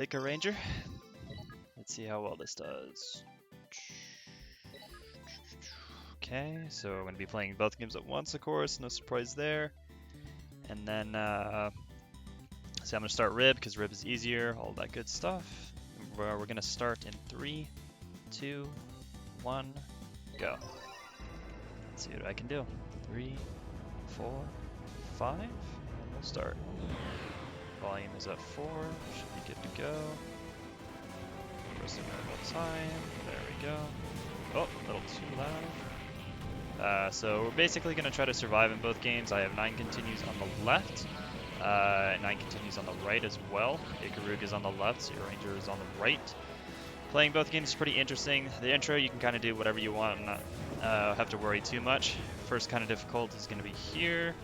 IkaRanger. Let's see how well this does. Okay, so I'm going to be playing both games at once, of course, no surprise there. And then, so I'm going to start Rib, because Rib is easier, all that good stuff. We're going to start in 3, 2, 1, go. Let's see what I can do. 3, 4, 5, and we'll start. Volume is at 4, should be good to go. First normal time, there we go. Oh, a little too loud. So we're basically going to try to survive in both games. I have 9 continues on the left, 9 continues on the right as well. Ikaruga is on the left, ZeroRanger is on the right. Playing both games is pretty interesting. The intro, you can kind of do whatever you want and not have to worry too much. First kind of difficult is going to be here.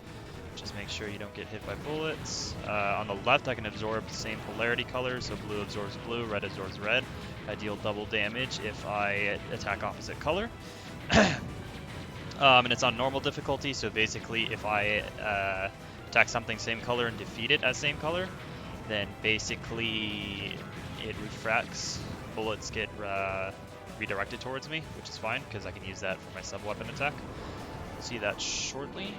Just make sure you don't get hit by bullets. On the left, I can absorb the same polarity color, so blue absorbs blue, red absorbs red. I deal double damage if I attack opposite color. And it's on normal difficulty, so basically if I attack something same color and defeat it as same color, then basically it refracts. Bullets get redirected towards me, which is fine, because I can use that for my sub-weapon attack. We'll see that shortly.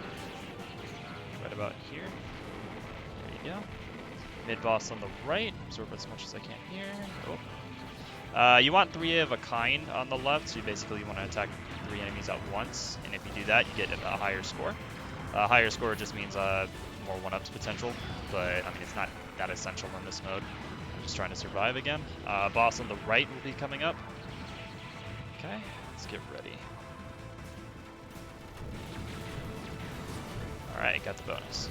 Right about here. There you go. Mid-boss on the right. Absorb as much as I can here. Oh. You want 3 of a kind on the left, so you basically want to attack 3 enemies at once, and if you do that, you get a higher score. Higher score just means more 1-ups potential, but I mean it's not that essential in this mode. I'm just trying to survive again. Boss on the right will be coming up. Okay, let's get ready. Alright, got the bonus.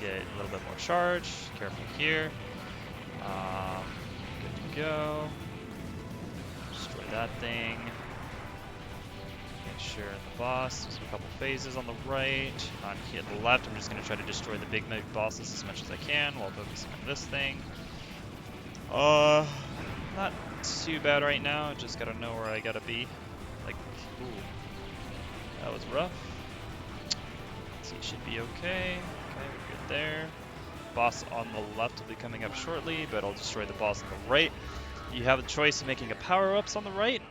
Get a little bit more charge. Careful here. Good to go. Destroy that thing. Make sure the boss. There's a couple phases on the right. On here at the left, I'm just going to try to destroy the big bosses as much as I can while focusing on this thing. Not too bad right now. Just gotta know where I gotta be. Like, ooh. That was rough. Let's see, should be okay. Okay, we're good there. Boss on the left will be coming up shortly, but I'll destroy the boss on the right. You have a choice of making a power-ups on the right.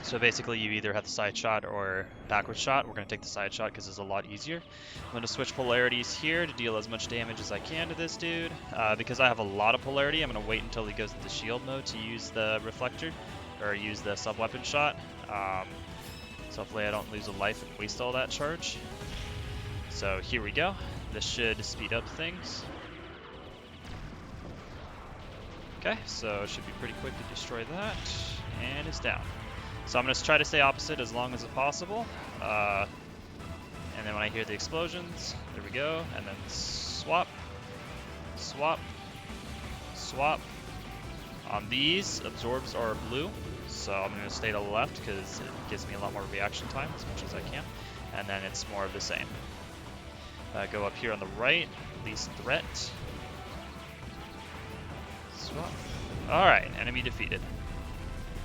So basically you either have the side shot or backward shot. We're going to take the side shot because it's a lot easier. I'm going to switch polarities here to deal as much damage as I can to this dude. Because I have a lot of polarity, I'm going to wait until he goes into shield mode to use the reflector, or use the sub-weapon shot. So hopefully I don't lose a life and waste all that charge. So here we go. This should speed up things. Okay, so it should be pretty quick to destroy that. And it's down. So I'm going to try to stay opposite as long as possible. And then when I hear the explosions, there we go. And then swap, swap, swap. On these, absorbs are blue. So I'm going to stay to the left because it gives me a lot more reaction time as much as I can. And then it's more of the same. Go up here on the right, least threat. Swap. Alright, enemy defeated.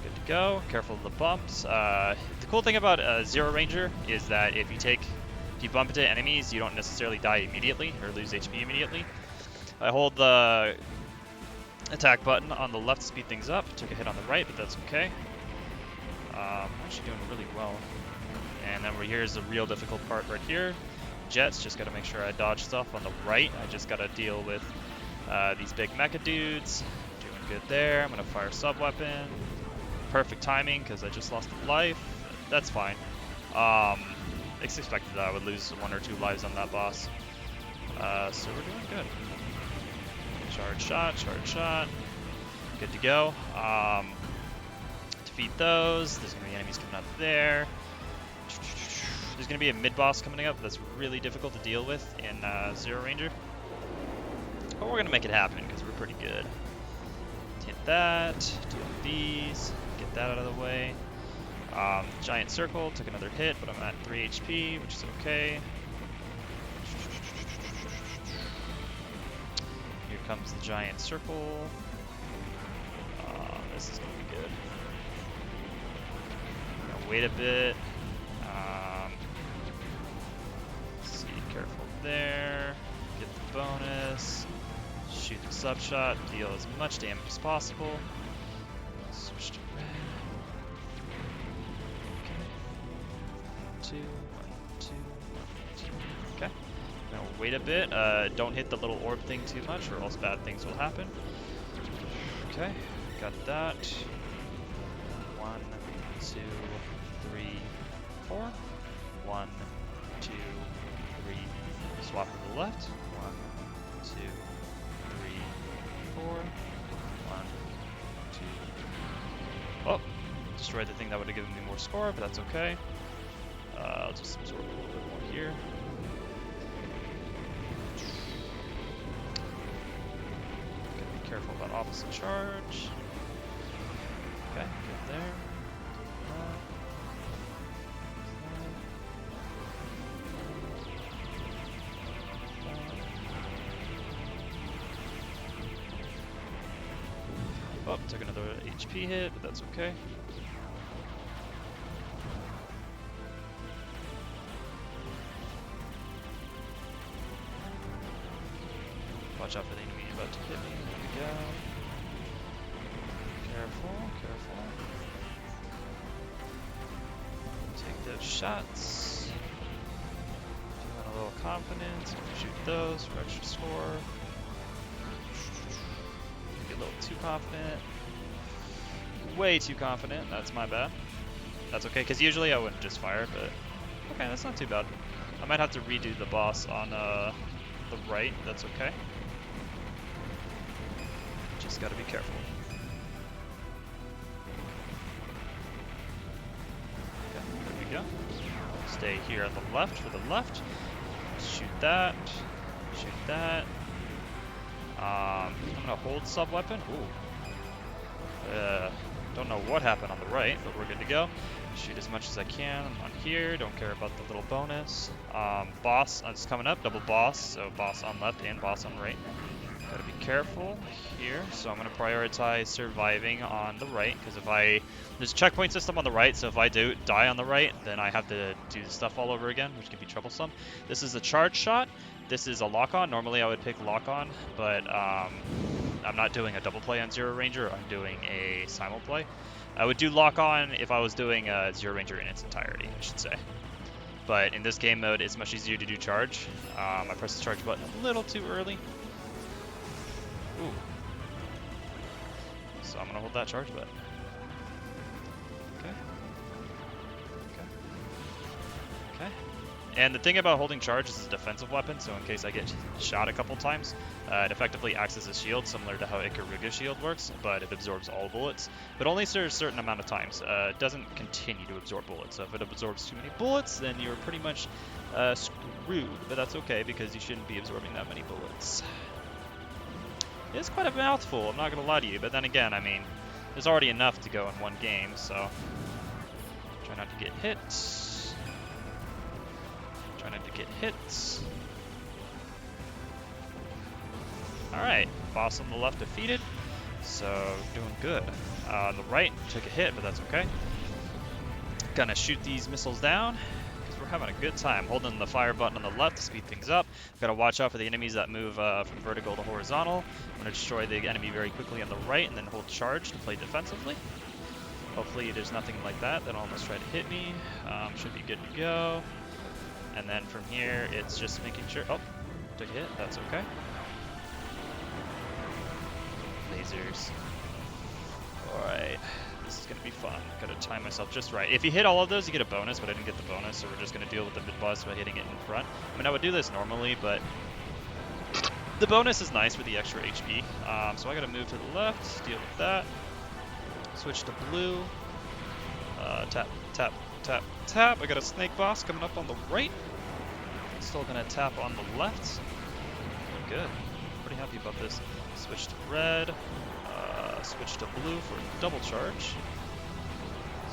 Good to go. Careful of the bumps. The cool thing about ZeroRanger is that if you bump into enemies, you don't necessarily die immediately or lose HP immediately. I hold the attack button on the left to speed things up. Took a hit on the right, but that's okay. I'm actually doing really well. And then here's the real difficult part right here. Jets, just gotta make sure I dodge stuff on the right. I just gotta deal with these big mecha dudes. Doing good there. I'm gonna fire sub-weapon. Perfect timing because I just lost a life. That's fine. It's expected that I would lose 1 or 2 lives on that boss. So we're doing good. Charge shot, charge shot. Good to go. Defeat those. There's going to be enemies coming up there. There's going to be a mid-boss coming up that's really difficult to deal with in ZeroRanger. But we're going to make it happen because we're pretty good. Hit that. Deal with these. Get that out of the way. Giant circle. Took another hit, but I'm at 3 HP, which is okay. Here comes the giant circle. This is going to be good. I'm gonna wait a bit. Let's see, careful there. Get the bonus. shoot the sub shot, deal as much damage as possible. Switch to red. Okay. 2. Okay. Now wait a bit. Don't hit the little orb thing too much, or else bad things will happen. Okay, got that. 1, 2, 3, 4. 1, 2, 3. Swap to the left. 1, 2, 3, 4. 1, 2. Oh, destroyed the thing that would have given me more score, but that's okay. I'll just absorb a little bit more here. Gotta be careful about opposite charge. Okay, good there. Oh, took another HP hit, but that's okay. Watch out for the enemy about to hit me. There we go. Careful, careful. Take those shots. Doing a little confidence. Shoot those for extra score. Maybe a little too confident. Way too confident. That's my bad. That's okay, because usually I wouldn't just fire, but okay, that's not too bad. I might have to redo the boss on the right. That's okay. Just gotta be careful. Okay, there we go. Stay here on the left for the left. Shoot that. Shoot that. I'm gonna hold sub weapon. Ooh. Don't know what happened on the right, but we're good to go. Shoot as much as I can on here. Don't care about the little bonus. Boss is coming up. Double boss. So boss on left and boss on right. Gotta be careful here. So I'm gonna prioritize surviving on the right, because there's a checkpoint system on the right, so if I do die on the right, then I have to do the stuff all over again, which can be troublesome. This is a charge shot. This is a lock-on. Normally I would pick lock-on, but I'm not doing a double play on ZeroRanger. I'm doing a simul play. I would do lock-on if I was doing ZeroRanger in its entirety, I should say. But in this game mode, it's much easier to do charge. I pressed the charge button a little too early. Ooh. So I'm gonna hold that charge button. Okay. Okay. Okay. And the thing about holding charge is it's a defensive weapon, so in case I get shot a couple times, it effectively acts as a shield, similar to how Ikaruga shield works, but it absorbs all bullets, but only for a certain amount of times. It doesn't continue to absorb bullets, so if it absorbs too many bullets, then you're pretty much screwed, but that's okay, because you shouldn't be absorbing that many bullets. It's quite a mouthful, I'm not going to lie to you, but then again, I mean, there's already enough to go in one game, so try not to get hit. Try not to get hit. Alright, boss on the left defeated, so doing good. On the right, took a hit, but that's okay. Gonna shoot these missiles down, because we're having a good time. Holding the fire button on the left to speed things up. Gotta watch out for the enemies that move from vertical to horizontal. I'm gonna destroy the enemy very quickly on the right, and then hold charge to play defensively. Hopefully there's nothing like that that'll almost try to hit me. Should be good to go. And then from here, it's just making sure... Oh, took a hit, that's okay. Lasers. Alright, this is gonna be fun. Gotta time myself just right. If you hit all of those, you get a bonus, but I didn't get the bonus, so we're just gonna deal with the mid-boss by hitting it in front. I mean, I would do this normally, but the bonus is nice for the extra HP. So I gotta move to the left, deal with that. Switch to blue. Tap, tap, tap, tap. I got a snake boss coming up on the right. Still gonna tap on the left. Good. Pretty happy about this. Switch to red. Switch to blue for double charge.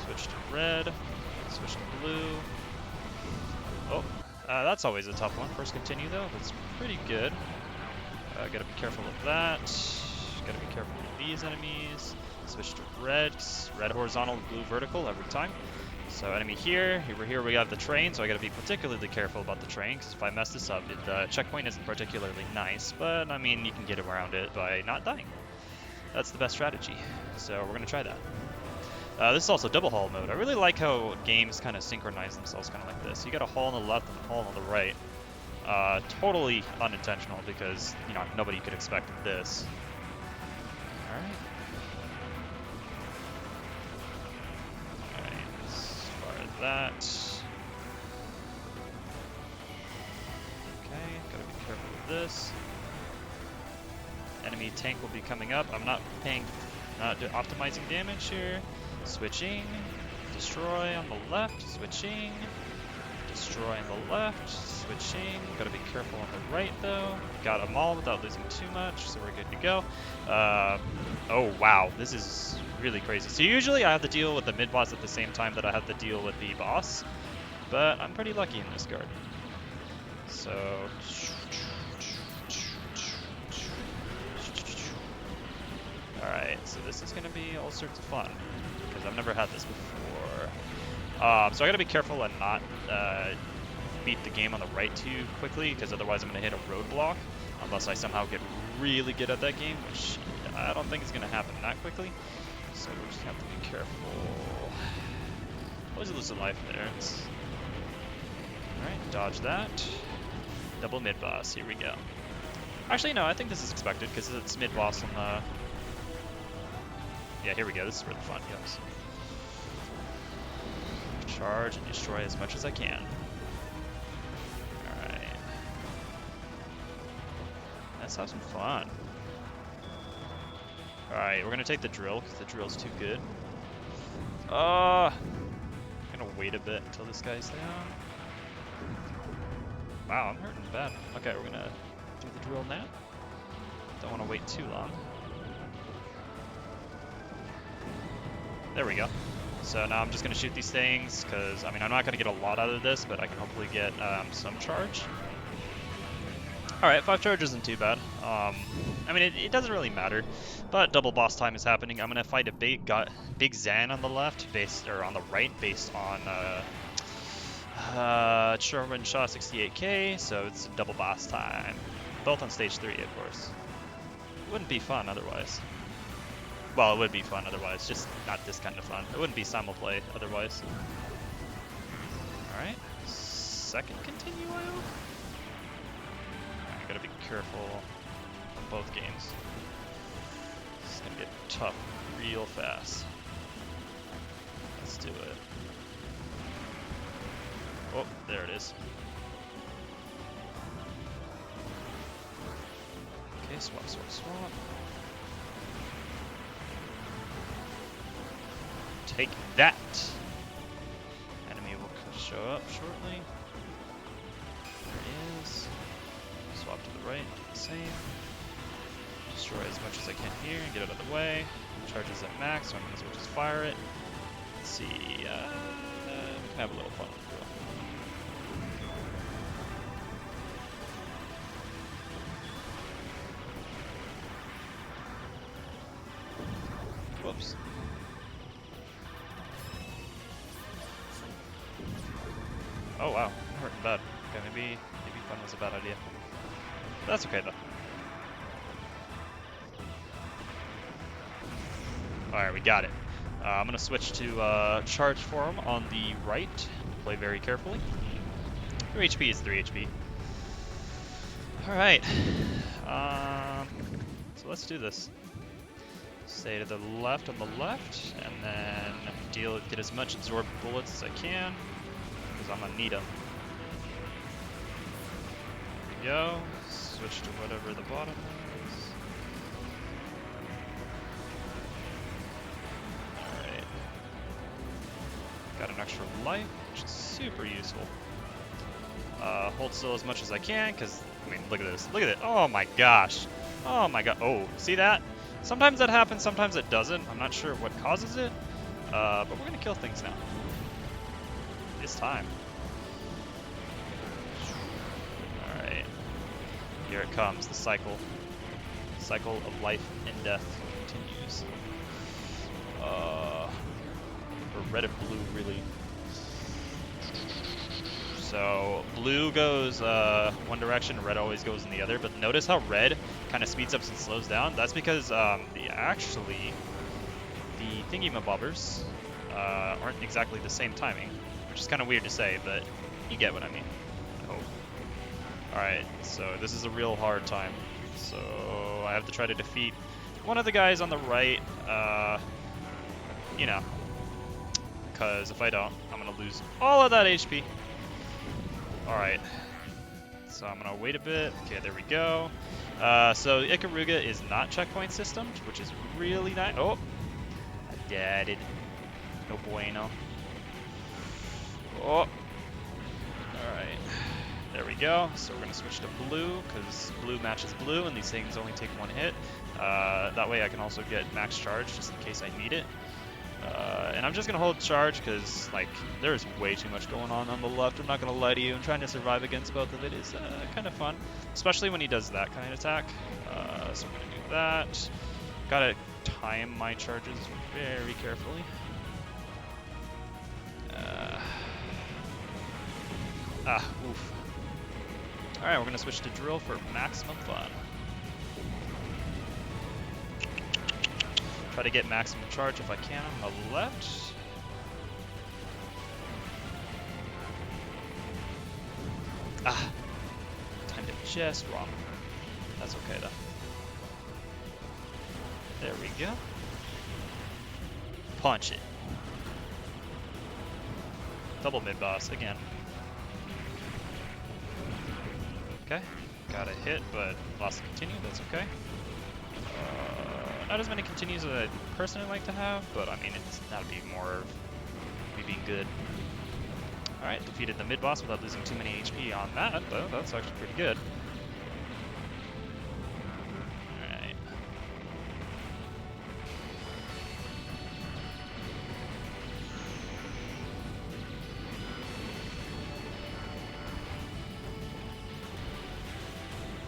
Switch to red. Switch to blue. Oh, that's always a tough one. First continue though. That's pretty good. Gotta be careful of that. Gotta be careful with these enemies. Switch to red. Red horizontal, blue vertical every time. So enemy here, over here we have the train, so I gotta be particularly careful about the train, because if I mess this up, the checkpoint isn't particularly nice, but I mean, you can get around it by not dying. That's the best strategy, so we're gonna try that. This is also double haul mode. I really like how games kind of synchronize themselves kind of like this. You got a haul on the left and a haul on the right. Totally unintentional because, you know, nobody could expect this. Alright. That. Okay, gotta be careful with this. Enemy tank will be coming up. I'm not optimizing damage here. Switching. Destroy on the left. Switching. Destroy on the left. Switching. Gotta be careful on the right though. Got them all without losing too much, so we're good to go. Oh wow, this is really crazy. So usually I have to deal with the mid-boss at the same time that I have to deal with the boss, but I'm pretty lucky in this card. So, alright, so this is going to be all sorts of fun, because I've never had this before. So I gotta be careful and not beat the game on the right too quickly, because otherwise I'm going to hit a roadblock, unless I somehow get really good at that game, which I don't think is going to happen that quickly. So we just have to be careful. Always lose a life there. Alright, dodge that. Double mid-boss, here we go. Actually, no, I think this is expected, because it's mid-boss on the... Yeah, here we go, this is where the fun goes. Charge and destroy as much as I can. Alright. Let's have some fun. Alright, we're gonna take the drill, because the drill's too good. I'm gonna wait a bit until this guy's down. Wow, I'm hurting bad. Okay, we're gonna do the drill now. Don't want to wait too long. There we go. So now I'm just gonna shoot these things, because, I mean, I'm not gonna get a lot out of this, but I can hopefully get some charge. Alright, 5 charge isn't too bad. I mean, it doesn't really matter, but double boss time is happening. I'm gonna fight a big Zan on the left, on the right, based on Sherman Shaw 68K, so it's double boss time. Both on stage 3, of course. Wouldn't be fun otherwise. Well, it would be fun otherwise, just not this kind of fun. It wouldn't be simulplay otherwise. Alright, second continue, I hope? I gotta be careful on both games. It's gonna get tough real fast. Let's do it. Oh, there it is. Okay, swap, swap, swap. Take that! Enemy will show up shortly. There he is. Swap to the right, same. Destroy as much as I can here and get out of the way. Charges at max, so I might as well just fire it. Let's see, we can have a little fun with the drill. Whoops. Oh wow, I'm hurting bad. Okay, maybe fun was a bad idea. But that's okay though. Alright, we got it. I'm gonna switch to charge form on the right. Play very carefully. 3 HP is 3 HP. Alright. So let's do this. Stay to the left on the left, and then get as much absorbed bullets as I can, because I'm gonna need them. There we go. Switch to whatever the bottom is. Alright. Got an extra life, which is super useful. Hold still as much as I can, because, I mean, look at this. Look at it. Oh my gosh. Oh my god. Oh, see that? Sometimes that happens, sometimes it doesn't. I'm not sure what causes it, but we're gonna kill things now. It's time. Alright. Here it comes, the cycle. Cycle of life and death continues. Or red and blue, really. So blue goes one direction, red always goes in the other. But notice how red kind of speeds up and slows down. That's because the thingy-mabobbers aren't exactly the same timing, which is kind of weird to say, but you get what I mean. I hope. Alright, so this is a real hard time. So I have to try to defeat one of the guys on the right, you know, because if I don't, I'm going to lose all of that HP. Alright, so I'm going to wait a bit. Okay, there we go. So Ikaruga is not checkpoint systemed, which is really nice. Oh, I died. No bueno. Oh, alright. There we go. So we're going to switch to blue, because blue matches blue, and these things only take one hit. That way I can also get max charge, just in case I need it. And I'm just going to hold charge, because, like, there's way too much going on the left. I'm not going to lie to you. And trying to survive against both of it is kind of fun, especially when he does that kind of attack. So I'm going to do that. Got to time my charges very carefully. Oof. Alright, we're going to switch to drill for maximum fun. Try to get maximum charge if I can on the left. Timed it just wrong. That's okay though. There we go. Punch it. Double mid-boss again. Okay, got a hit, but lost the continue, that's okay. Not as many continues as I'd personally like to have, but I mean, that'd be more of me being good. Alright, defeated the mid-boss without losing too many HP on that, though. That's actually pretty good. Alright.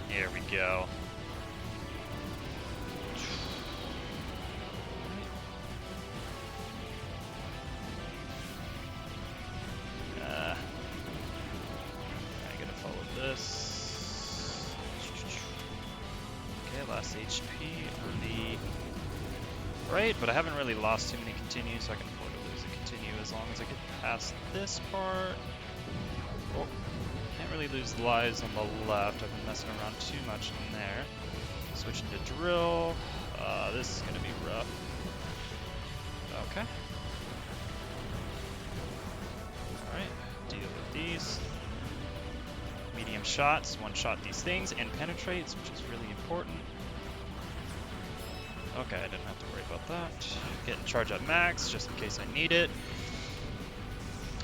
Here we go. I gotta follow this. Okay, last HP on the right, but I haven't really lost too many continues, so I can afford to lose a continue as long as I get past this part. Oh. Can't really lose lives on the left. I've been messing around too much in there. Switching to drill. This is gonna be rough. Okay. Alright, deal with these. Medium shots, one-shot these things, and penetrates, which is really important. Okay, I didn't have to worry about that. Getting charge at max, just in case I need it.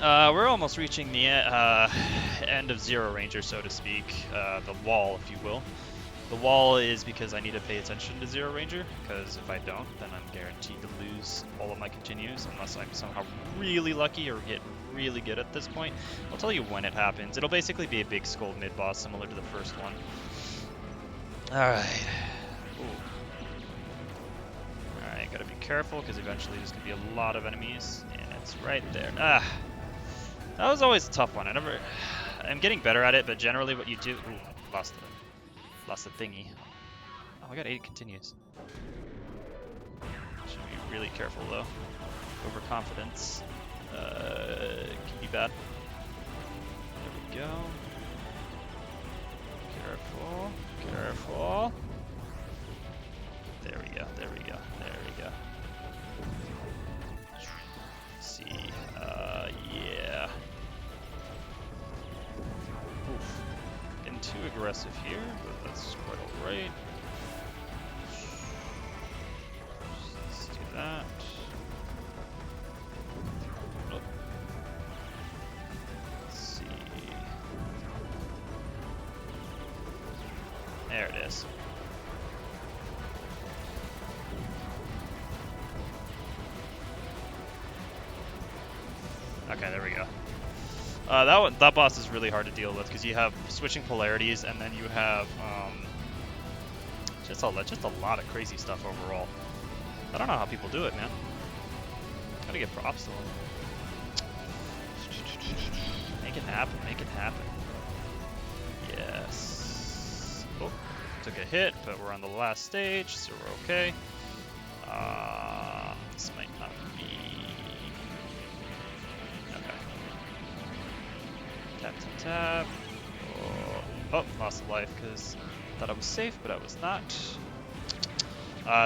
We're almost reaching the end of ZeroRanger, so to speak. The wall, if you will. The wall is because I need to pay attention to ZeroRanger, because if I don't, then I'm guaranteed to lose all of my continues, unless I'm somehow really lucky or get really good at this point. I'll tell you when it happens. It'll basically be a big skull mid-boss, similar to the first one. Alright. Alright, gotta be careful, because eventually there's gonna be a lot of enemies, and it's right there. That was always a tough one. I'm getting better at it, but generally what you do... Ooh, lost the thingy. Oh, I got 8 continues. Should be really careful, though. Overconfidence can be bad. There we go. Careful. Careful. There we go. There we go. There we go. Let's see. Yeah. Oof. Getting too aggressive here, but that's quite alright. Let's do that. Oh. Let's see. There it is. Okay, there we go. That boss is really hard to deal with because you have switching polarities, and then you have just a lot of crazy stuff overall. I don't know how people do it, man. Gotta get props to them. Make it happen, make it happen. Yes. Oh, took a hit, but we're on the last stage, so we're okay. This might not be... Okay. Tap, tap, tap. Oh, lost a life because I thought I was safe, but I was not.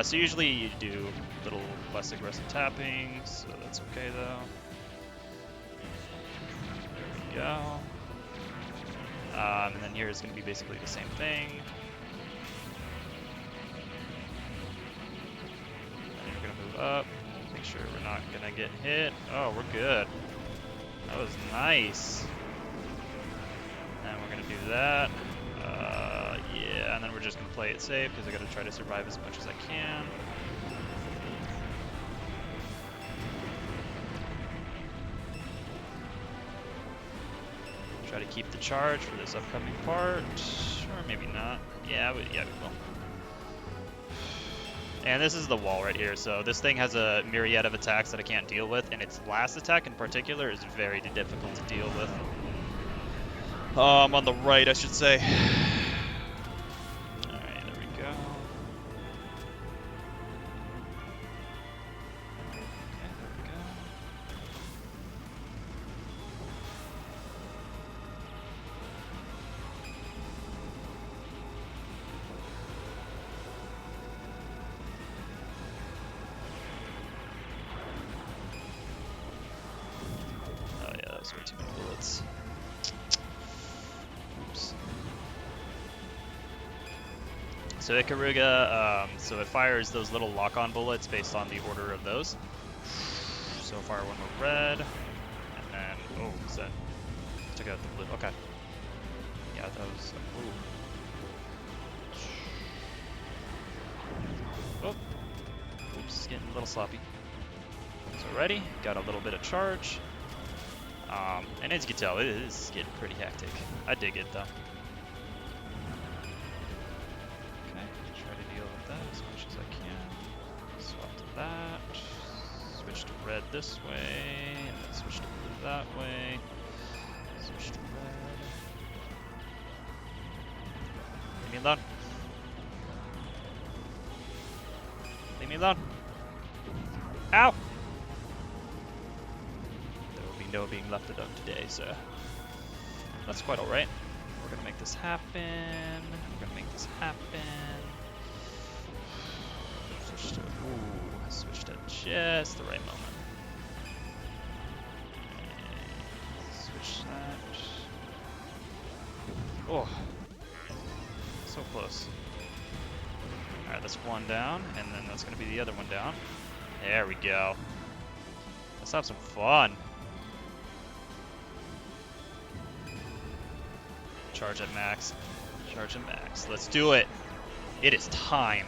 So usually you do a little less aggressive tapping, so that's okay though. There we go. And then here is going to be basically the same thing. And we're going to move up, make sure we're not going to get hit. Oh, we're good. That was nice. And we're going to do that. Yeah, and then we're just going to play it safe because I got to try to survive as much as I can. Try to keep the charge for this upcoming part, or maybe not. Yeah, we will. And this is the wall right here, so this thing has a myriad of attacks that I can't deal with, and its last attack in particular is very difficult to deal with. On the right, I should say. Alright, there we go. Okay, there we go. Oh yeah, that was way too many bullets. Oops. So Ikaruga, so it fires those little lock-on bullets based on the order of those. So far one were red, and then, oh, is that, took out the blue, okay. Yeah, that was, ooh. Oh, oops, getting a little sloppy. So ready, got a little bit of charge. And as you can tell, it is getting pretty hectic. I dig it though. Okay, try to deal with that as much as I can. Swap to that. Switch to red this way, and then switch to blue that way. Switch to red. Leave me alone. Leave me alone. Ow! No being left alone today, so that's quite alright. We're gonna make this happen. We're gonna make this happen. Switch to just the right moment. Switch that. Oh, so close. Alright, that's one down, and then that's gonna be the other one down. There we go. Let's have some fun. Charge at max. Charge at max. Let's do it. It is time.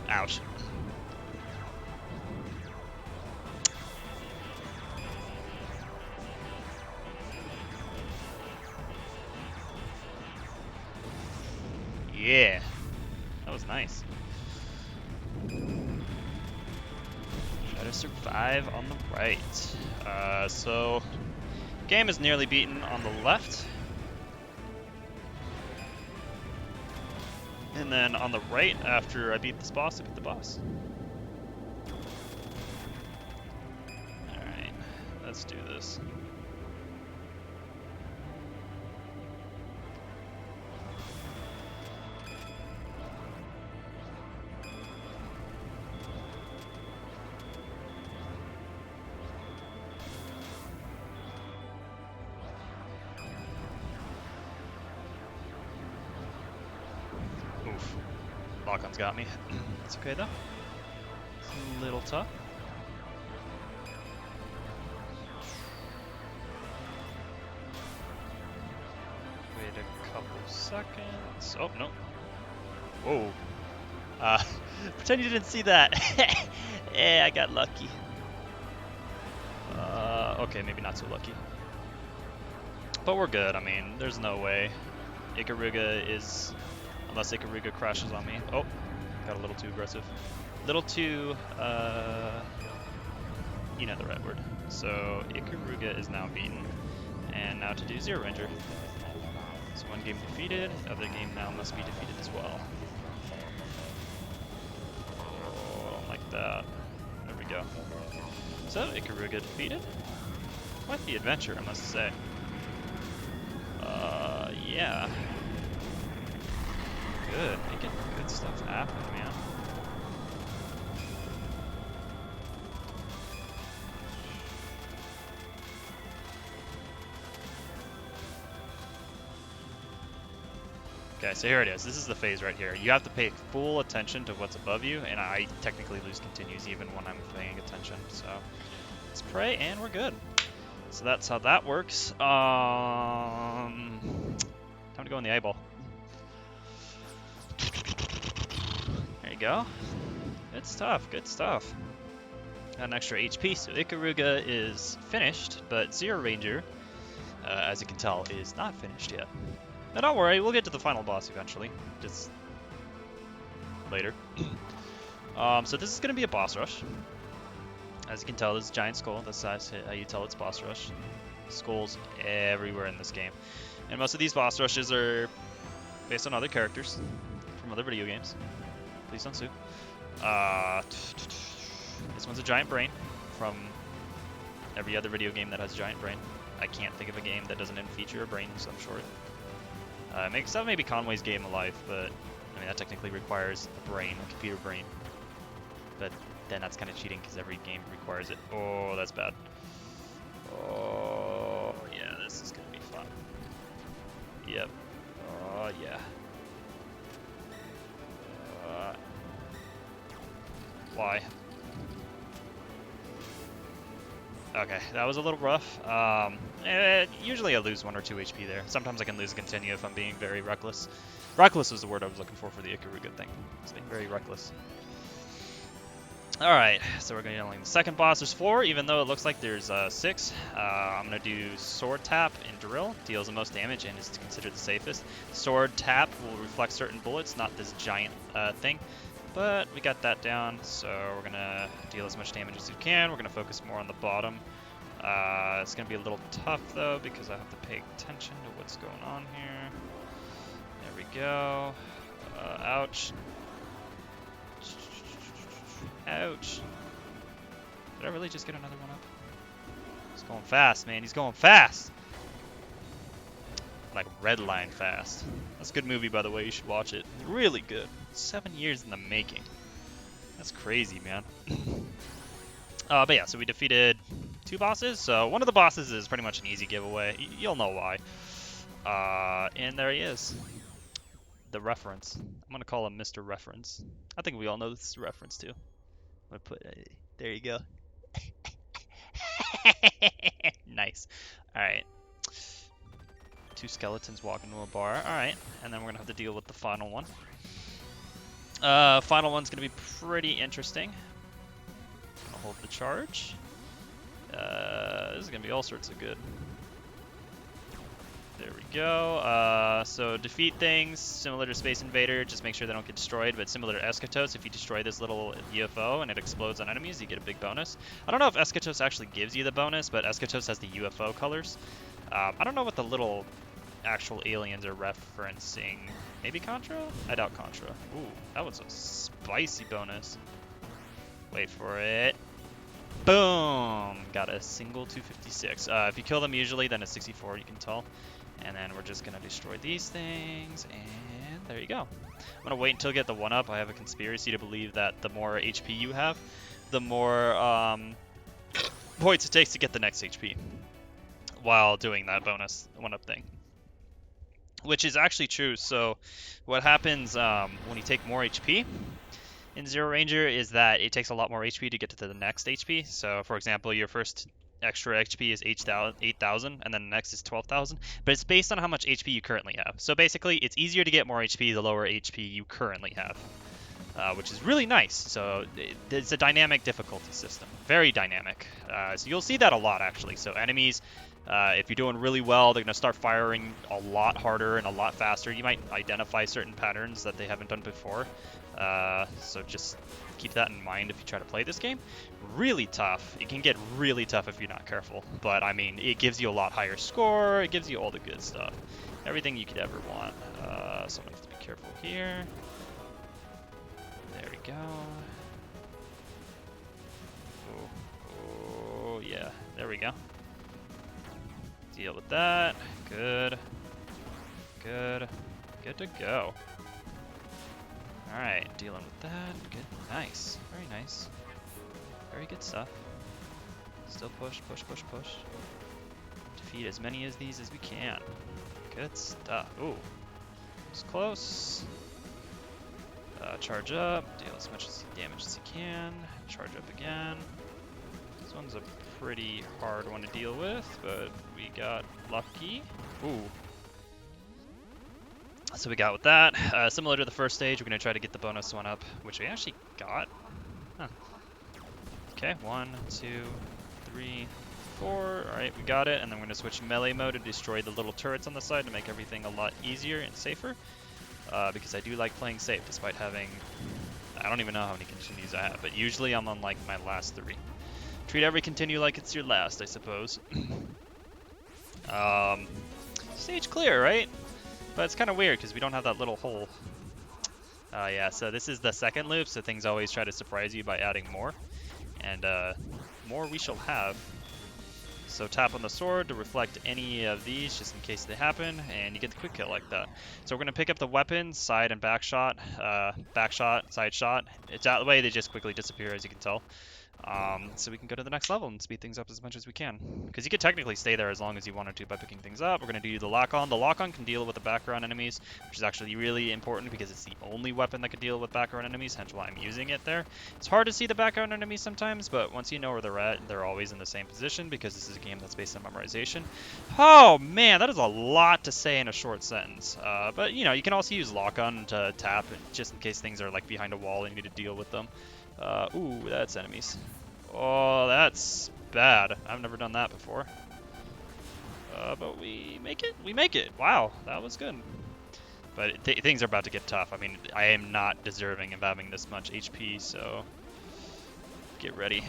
Ouch. Yeah, that was nice. Try to survive on the right. So, game is nearly beaten on the left. And then on the right, after I beat this boss, I beat the boss. Alright, let's do this. Oof. Lock-on's got me. It's okay though. It's a little tough. Wait a couple seconds. Oh, no. Whoa. Pretend you didn't see that. Yeah, I got lucky. Okay, maybe not so lucky. But we're good. I mean, there's no way. Ikaruga is... Unless Ikaruga crashes on me. Oh, got a little too aggressive. Little too... you know the right word. So Ikaruga is now beaten. And now to do ZeroRanger. So one game defeated, the other game now must be defeated as well. Oh, I don't like that. There we go. So Ikaruga defeated. Quite the adventure, I must say. Yeah. Good, making good stuff happen, man. Okay, so here it is. This is the phase right here. You have to pay full attention to what's above you, and I technically lose continues even when I'm paying attention. So let's pray, and we're good. So that's how that works. Time to go in the eyeball. There you go. Good stuff, good stuff. Got an extra HP, so Ikaruga is finished, but ZeroRanger, as you can tell, is not finished yet. But don't worry, we'll get to the final boss eventually, just later. So this is going to be a boss rush. As you can tell, this is a giant skull. That's how you tell it's boss rush. Skulls everywhere in this game. And most of these boss rushes are based on other characters from other video games. Please don't sue. This one's a giant brain from every other video game that has a giant brain. I can't think of a game that doesn't feature a brain of some sort. Except maybe Conway's Game of Life, but I mean that technically requires a brain, a computer brain. But then that's kind of cheating because every game requires it. Oh, that's bad. Oh, yeah, this is gonna be fun. Yep. Oh, yeah. Why? Okay, that was a little rough. Usually I lose 1 or 2 HP there. Sometimes I can lose a continue if I'm being very reckless. Reckless was the word I was looking for the Ikaruga thing. It's being very reckless. Alright, so we're going to be dealing with the second boss. There's 4, even though it looks like there's 6. I'm going to do Sword Tap and Drill. Deals the most damage and is considered the safest. Sword Tap will reflect certain bullets, not this giant thing. But we got that down, so we're going to deal as much damage as we can. We're going to focus more on the bottom. It's going to be a little tough, though, because I have to pay attention to what's going on here. There we go. Ouch. Ouch. Did I really just get another one up? He's going fast, man. He's going fast. Like Redline fast. That's a good movie, by the way. You should watch it. Really good. 7 years in the making. That's crazy, man. But yeah, so we defeated 2 bosses. So one of the bosses is pretty much an easy giveaway. You'll know why. And there he is. The reference. I'm going to call him Mr. Reference. I think we all know this is a reference, too. I'm going to put... there you go. Nice. Alright. 2 skeletons walking to a bar. Alright. And then we're going to have to deal with the final one. Final one's going to be pretty interesting. Gonna hold the charge. This is going to be all sorts of good. There we go. So defeat things, similar to Space Invader, just make sure they don't get destroyed, but similar to Eschatos, if you destroy this little UFO and it explodes on enemies, you get a big bonus. I don't know if Eschatos actually gives you the bonus, but Eschatos has the UFO colors. I don't know what the little actual aliens are referencing. Maybe Contra? I doubt Contra. Ooh, that was a spicy bonus. Wait for it. Boom! Got a single 256. If you kill them usually, then it's 64, you can tell. And then we're just gonna destroy these things, and there you go. I'm gonna wait until I get the 1-up. I have a conspiracy to believe that the more HP you have, the more points it takes to get the next HP while doing that bonus 1-up thing. Which is actually true. So what happens when you take more HP in ZeroRanger is that it takes a lot more HP to get to the next HP. So for example, your first extra HP is 8,000 and then the next is 12,000, but it's based on how much HP you currently have. So basically it's easier to get more HP the lower HP you currently have, which is really nice. So it's a dynamic difficulty system, very dynamic. So you'll see that a lot actually. So enemies If you're doing really well, they're going to start firing a lot harder and a lot faster. You might identify certain patterns that they haven't done before. So just keep that in mind if you try to play this game. Really tough. It can get really tough if you're not careful. But, I mean, it gives you a lot higher score. It gives you all the good stuff. Everything you could ever want. So I'm going to have to be careful here. There we go. Oh, yeah. There we go. Deal with that. Good. Good. Good to go. Alright, dealing with that. Good. Nice. Very nice. Very good stuff. Still push, push, push, push. Defeat as many of these as we can. Good stuff. Ooh. It's close. Charge up. Deal as much damage as you can. Charge up again. This one's a pretty hard one to deal with, but we got lucky. Ooh. So we got with that. Similar to the first stage, we're going to try to get the bonus one up, which we actually got. Huh. Okay, 1, 2, 3, 4. Alright, we got it. And then we're going to switch melee mode to destroy the little turrets on the side to make everything a lot easier and safer. Because I do like playing safe, despite having... I don't even know how many continues I have, but usually I'm on like my last 3. Treat every continue like it's your last, I suppose. Stage clear, right? But it's kind of weird because we don't have that little hole. Yeah, so this is the second loop, so things always try to surprise you by adding more. And more we shall have. So tap on the sword to reflect any of these just in case they happen, and you get the quick kill like that. So we're going to pick up the weapons, side and back shot, side shot. It's out of the way, they just quickly disappear as you can tell. So we can go to the next level and speed things up as much as we can. Because you could technically stay there as long as you wanted to by picking things up. We're going to do the lock-on. The lock-on can deal with the background enemies, which is actually really important because it's the only weapon that can deal with background enemies, hence why I'm using it there. It's hard to see the background enemies sometimes, but once you know where they're at, they're always in the same position because this is a game that's based on memorization. Oh man, that is a lot to say in a short sentence. But you know, you can also use lock-on to tap just in case things are like behind a wall and you need to deal with them. Ooh, that's enemies. Oh, that's bad. I've never done that before. But we make it. We make it. Wow, that was good. But things are about to get tough. I mean, I am not deserving of having this much HP, so get ready.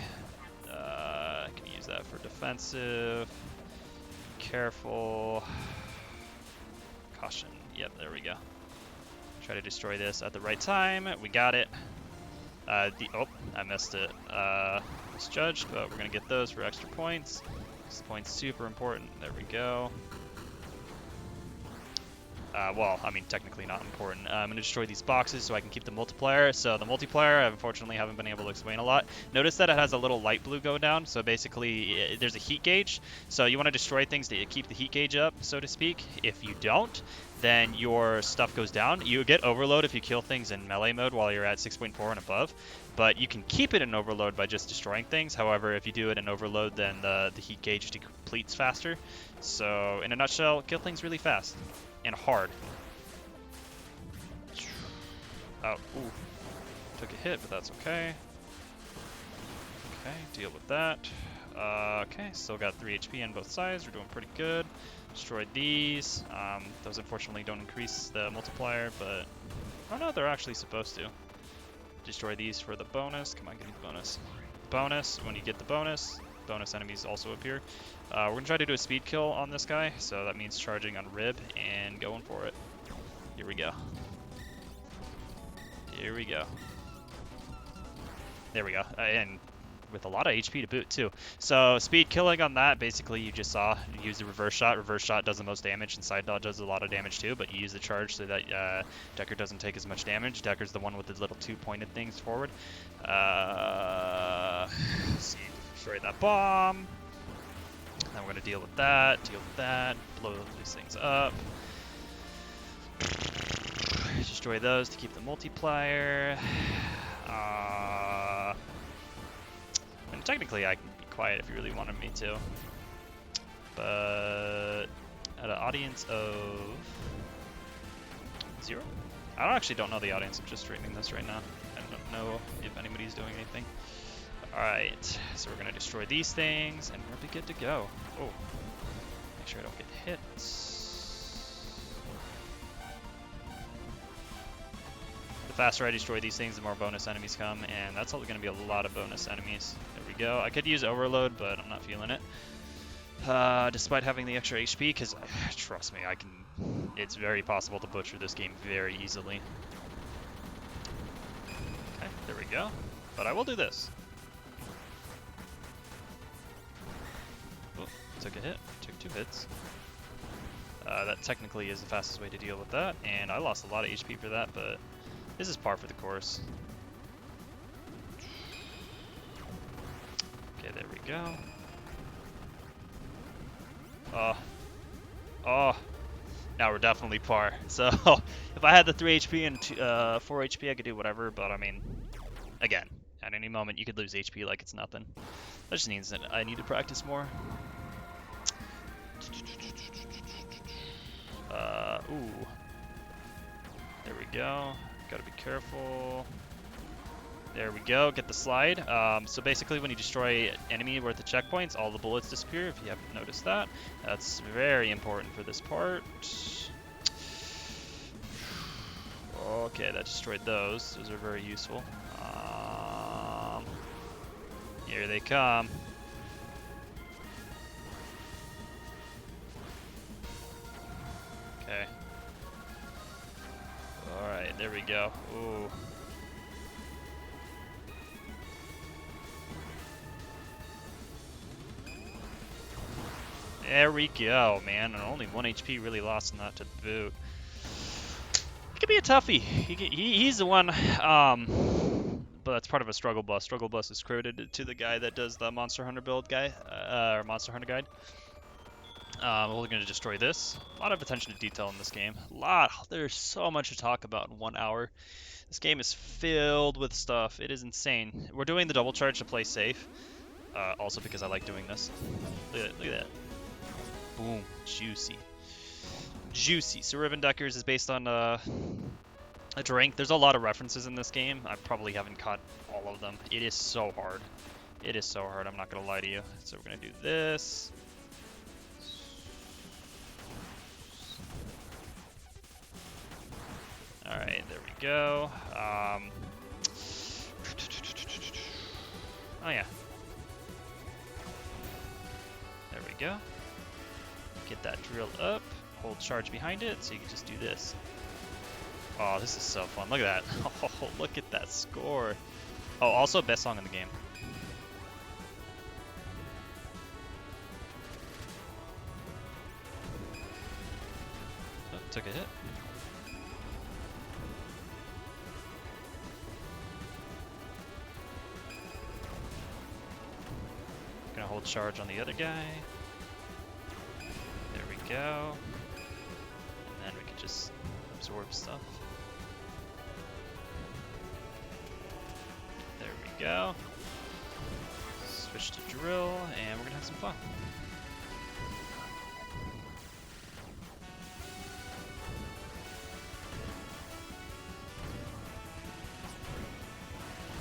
I can use that for defensive. Careful. Caution. Yep, there we go. Try to destroy this at the right time. We got it. Oh, I missed it. Misjudged, but we're gonna get those for extra points. This point's super important. There we go. Well, I mean, technically not important. I'm gonna destroy these boxes so I can keep the multiplier. So the multiplier, I unfortunately haven't been able to explain a lot. Notice that it has a little light blue go down. So basically, there's a heat gauge. So you want to destroy things to keep the heat gauge up, so to speak. If you don't, then your stuff goes down. You get overload if you kill things in melee mode while you're at 6.4 and above. But you can keep it in overload by just destroying things. However, if you do it in overload, then the heat gauge depletes faster. So in a nutshell, kill things really fast. And hard. Oh, ooh. Took a hit, but that's okay. Okay, deal with that. Okay, still got 3 HP on both sides. We're doing pretty good. Destroyed these. Those unfortunately don't increase the multiplier, but... Oh no, they're actually supposed to. Destroy these for the bonus. Come on, give me the bonus. Bonus, when you get the bonus enemies also appear. We're going to try to do a speed kill on this guy, so that means charging on rib and going for it. Here we go. Here we go. There we go. And with a lot of HP to boot, too. So speed killing on that, basically you just saw, you use the reverse shot. Reverse shot does the most damage, and side dodge does a lot of damage, too, but you use the charge so that Decker doesn't take as much damage. Decker's the one with the little 2 pointed things forward. Let's see. Destroy that bomb. Then we're going to deal with that, blow these things up. Destroy those to keep the multiplier. And technically I can be quiet if you really wanted me to. But at an audience of 0? I actually don't know the audience, I'm just streaming this right now. I don't know if anybody's doing anything. Alright, so we're going to destroy these things, and we'll be good to go. Oh. sure I don't get hit. The faster I destroy these things, the more bonus enemies come, and that's all going to be a lot of bonus enemies. There we go. I could use Overload, but I'm not feeling it. Despite having the extra HP, because trust me, it's very possible to butcher this game very easily. Okay, there we go. But I will do this. Oh, took a hit, took 2 hits. That technically is the fastest way to deal with that, and I lost a lot of HP for that, but this is par for the course. Okay, there we go. Oh, now we're definitely par. So if I had the 3 HP and 4 HP, I could do whatever, but I mean, again, at any moment you could lose HP like it's nothing. That just means that I need to practice more. Ooh. There we go. Gotta be careful. There we go, get the slide. So basically when you destroy enemy worth of checkpoints, all the bullets disappear, if you haven't noticed that. That's very important for this part. Okay, that destroyed those. Those are very useful. Here they come. Okay. Alright, there we go. Ooh. There we go, man. And only 1 HP really lost in that to boot. He could be a toughie. He's the one, but that's part of a struggle bus. Struggle bus is credited to the guy that does the Monster Hunter build guy, or Monster Hunter guide. We're going to destroy this. A lot of attention to detail in this game. There's so much to talk about in 1 hour. This game is filled with stuff. It is insane. We're doing the double charge to play safe. Also because I like doing this. Look at that. Boom. Juicy. Juicy. So Ribbon-Deckers is based on a drink. There's a lot of references in this game. I probably haven't caught all of them. It is so hard. It is so hard. I'm not going to lie to you. So we're going to do this. Alright, there we go. Oh yeah. There we go. Get that drill up. Hold charge behind it, so you can just do this. Oh, this is so fun. Look at that. Oh, look at that score. Oh, also best song in the game. Oh, took a hit. Gonna hold charge on the other guy. There we go. And then we can just absorb stuff. There we go. Switch to drill, and we're gonna have some fun.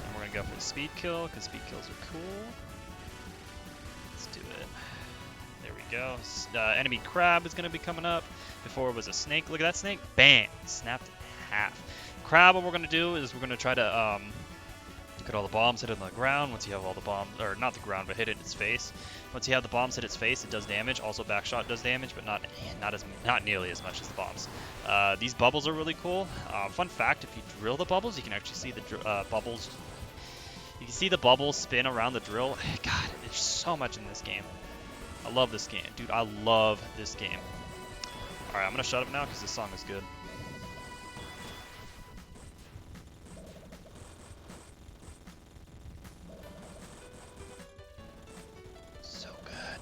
And we're gonna go for the speed kill, because speed kills are cool. Let's do it. There we go. Enemy crab is going to be coming up. Before it was a snake. Look at that snake. Bam! Snapped in half. Crab, what we're going to do is we're going to try to get all the bombs, hit it on the ground. Once you have all the bombs, or not the ground, but hit it in its face. Once you have the bombs hit its face, it does damage. Also, backshot does damage, but not nearly as much as the bombs. These bubbles are really cool. Fun fact: if you drill the bubbles, you can actually see the bubbles. You can see the bubbles spin around the drill. God, there's so much in this game. I love this game. Dude, I love this game. Alright, I'm going to shut up now because this song is good. So good.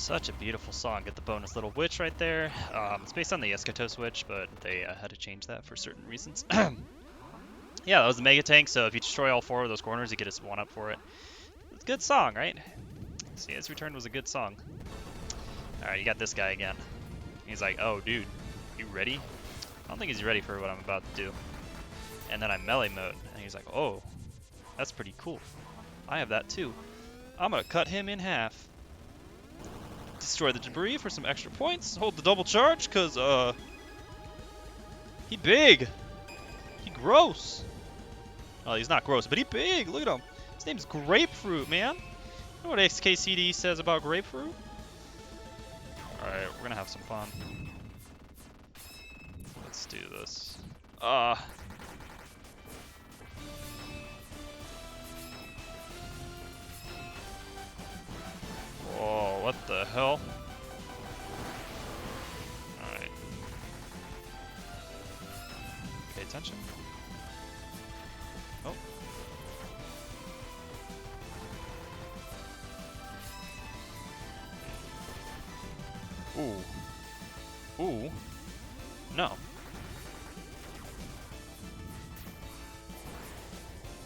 Such a beautiful song. Get the bonus little witch right there. It's based on the Eschatos witch, but they had to change that for certain reasons. Yeah, that was the Mega Tank, so if you destroy all 4 of those corners, you get a 1-up for it. It's a good song, right? See, his return was a good song. Alright, you got this guy again. He's like, oh, dude, you ready? I don't think he's ready for what I'm about to do. And then I melee mode, and he's like, oh, that's pretty cool. I have that too. I'm gonna cut him in half. Destroy the debris for some extra points. Hold the double charge, cause he big. He gross. Oh, he's not gross, but he big. Look at him. His name's Grapefruit, man. You know what XKCD says about Grapefruit? Alright, we're gonna have some fun. Let's do this. Oh, what the hell? Alright. Pay attention. Oh. Ooh. Ooh. No.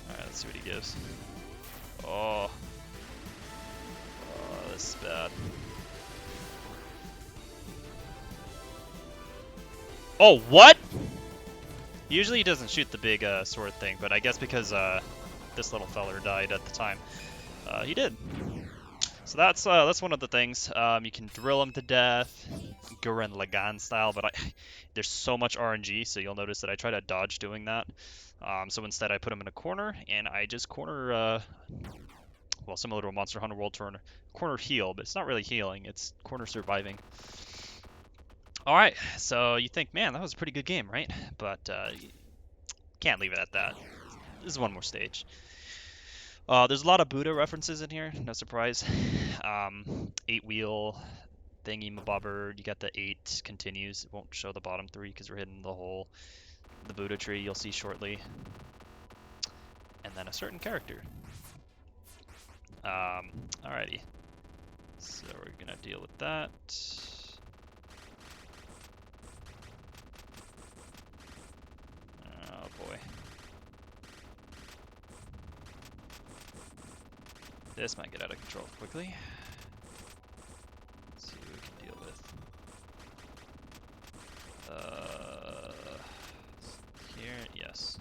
Alright, let's see what he gives. Oh. Oh, this is bad. Oh, what? Usually he doesn't shoot the big sword thing, but I guess because this little feller died at the time, he did. So that's one of the things. You can drill him to death, Gurren Lagann style, but there's so much RNG, so you'll notice that I try to dodge doing that. So instead I put him in a corner, and I just corner, well, similar to a Monster Hunter World Tour, corner heal, but it's not really healing, it's corner surviving. Alright, so you think, man, that was a pretty good game, right? But you can't leave it at that. This is one more stage. There's a lot of Buddha references in here, no surprise. 8-wheel thingy mabobber. You got the 8 continues. It won't show the bottom 3 because we're hitting the hole. The Buddha tree you'll see shortly. And then a certain character. Alrighty. So we're gonna deal with that. Oh boy. This might get out of control quickly. Let's see what we can deal with. Here, yes.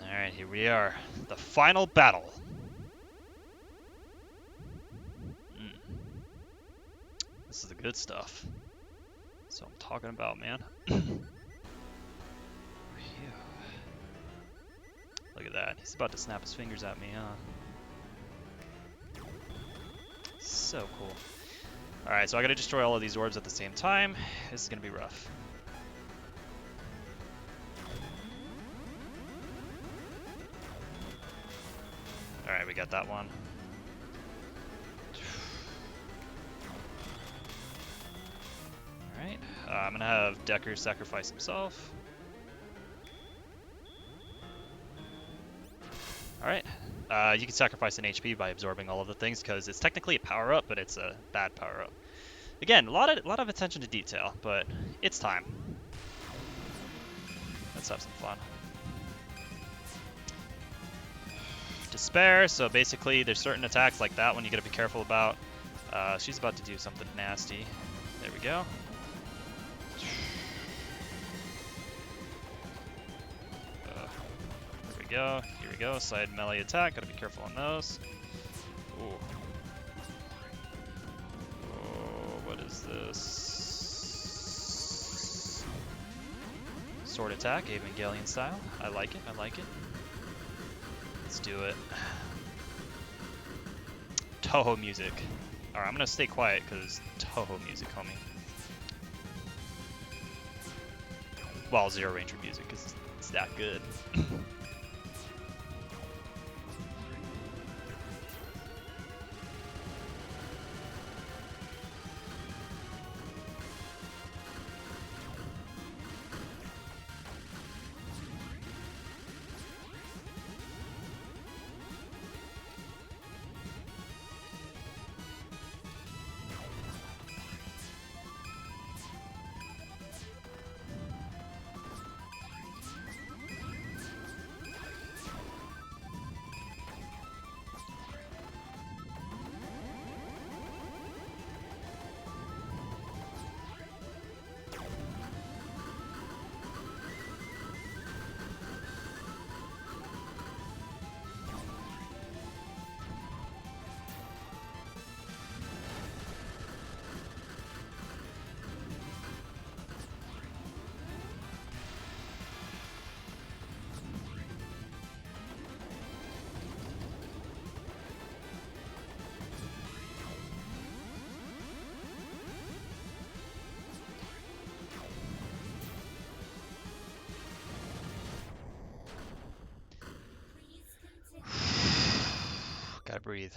Alright, here we are. The final battle. This is the good stuff. That's what I'm talking about, man. Look at that. He's about to snap his fingers at me, huh? So cool. Alright, so I gotta destroy all of these orbs at the same time. This is gonna be rough. Alright, we got that one. Alright, I'm gonna have Decker sacrifice himself. Alright, you can sacrifice an HP by absorbing all of the things because it's technically a power-up, but it's a bad power-up. Again, a lot of attention to detail, but it's time. Let's have some fun. Despair, so basically there's certain attacks like that one you gotta be careful about. She's about to do something nasty. There we go. There we go. Here we go. Side melee attack. Gotta be careful on those. Ooh. Oh, what is this? Sword attack, Evangelion style. I like it. I like it. Let's do it. Toho music. Alright, I'm gonna stay quiet because Toho music, homie. Well, ZeroRanger music, because it's that good. Gotta breathe.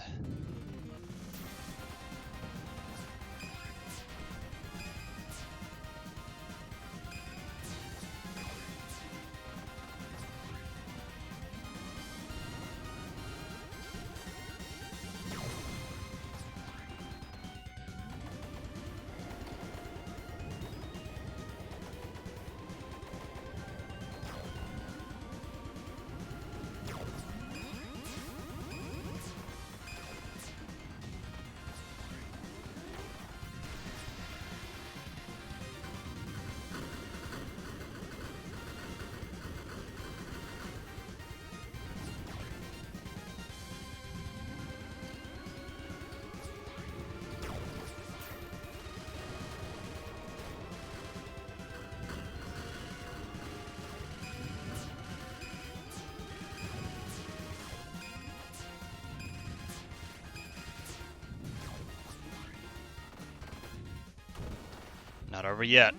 Not over yet.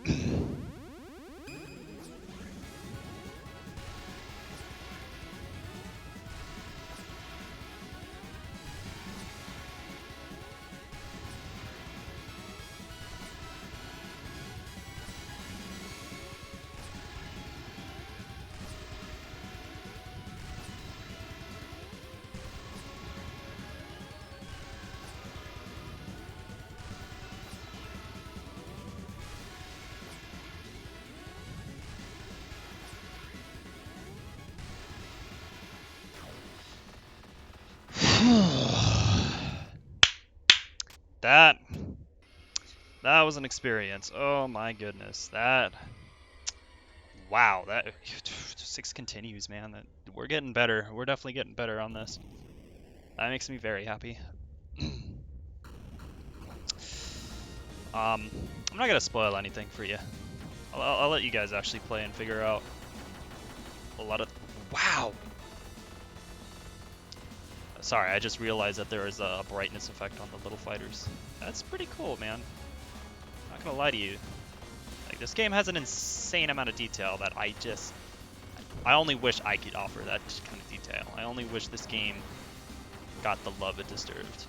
That was an experience. Oh my goodness. Wow, that 6 continues, man. We're getting better. We're definitely getting better on this. That makes me very happy. I'm not gonna spoil anything for you. I'll let you guys actually play and figure out a lot of. Wow. Sorry, I just realized that there is a brightness effect on the little fighters. That's pretty cool, man. Not gonna lie to you. Like, this game has an insane amount of detail that I only wish I could offer that kind of detail. I only wish this game got the love it deserved.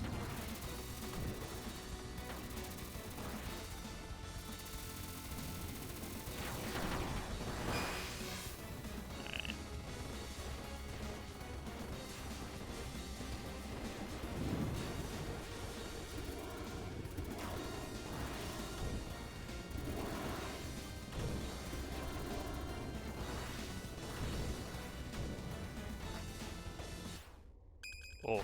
Oh.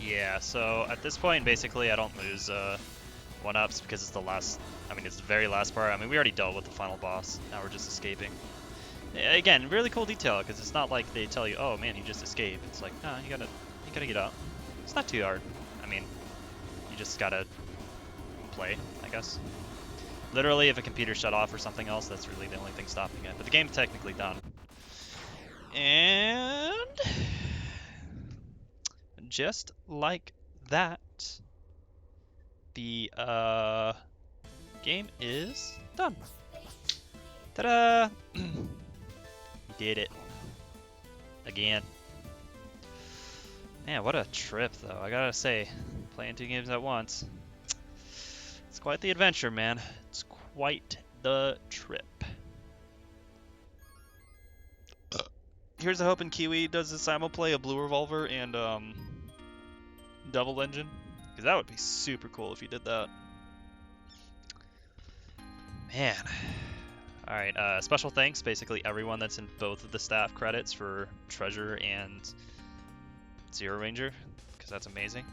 Yeah, so at this point, basically, I don't lose 1-ups because it's the last, I mean, it's the very last part. I mean, we already dealt with the final boss. Now we're just escaping. Again, really cool detail because it's not like they tell you, oh man, you just escape. It's like, no, you gotta get out. It's not too hard. I mean, you just gotta play, I guess. Literally, if a computer shut off or something else, that's really the only thing stopping it. But the game's technically done. And just like that, the game is done. Ta-da! We did it. Again. Man, what a trip, though. I gotta say, playing 2 games at once. It's quite the adventure, man. It's quite the trip. Here's a hoping Kiwi does a simulplay of Blue Revolver and Devil Engine. Because that would be super cool if he did that. Man. Alright, special thanks, basically everyone that's in both of the staff credits for Treasure and ZeroRanger, because that's amazing.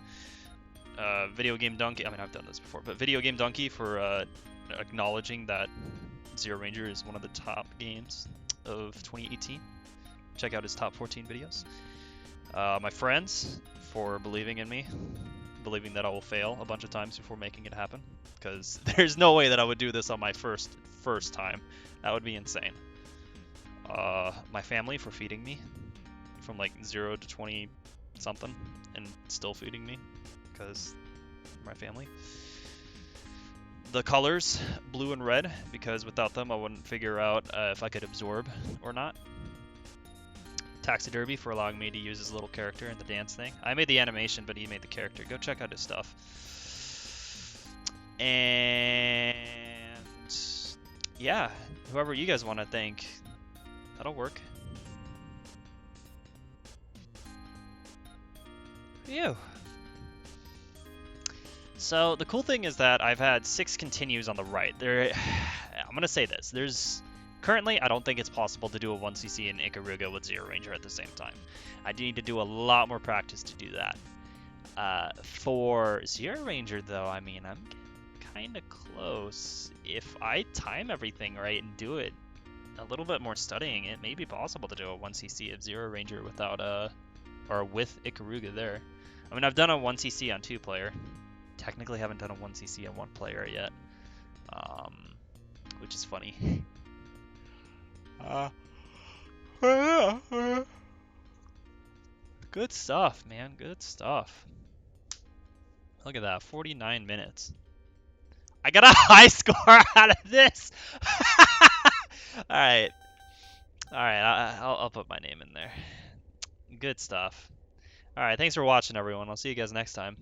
Video Game Donkey, I mean, I've done this before, but Video Game Donkey for acknowledging that ZeroRanger is one of the top games of 2018. Check out his top 14 videos. My friends for believing in me, believing that I will fail a bunch of times before making it happen, because there's no way that I would do this on my first time. That would be insane. My family for feeding me from like 0 to 20 something and still feeding me because my family. The colors, blue and red, because without them I wouldn't figure out if I could absorb or not. Taxidermy for allowing me to use his little character in the dance thing. I made the animation, but he made the character. Go check out his stuff. And yeah, whoever you guys want to thank, that'll work. You. So the cool thing is that I've had 6 continues on the right. I'm gonna say this. Currently, I don't think it's possible to do a 1cc in Ikaruga with ZeroRanger at the same time. I do need to do a lot more practice to do that. For ZeroRanger, though, I mean, I'm kind of close. If I time everything right and do it a little bit more studying, it may be possible to do a 1cc of ZeroRanger without or with Ikaruga there. I mean, I've done a 1cc on 2-player. Technically haven't done a 1cc on 1-player yet, which is funny. Good stuff, man. Good stuff. Look at that, 49 minutes. I got a high score out of this. All right, I'll put my name in there. Good stuff. All right, thanks for watching, everyone. I'll see you guys next time.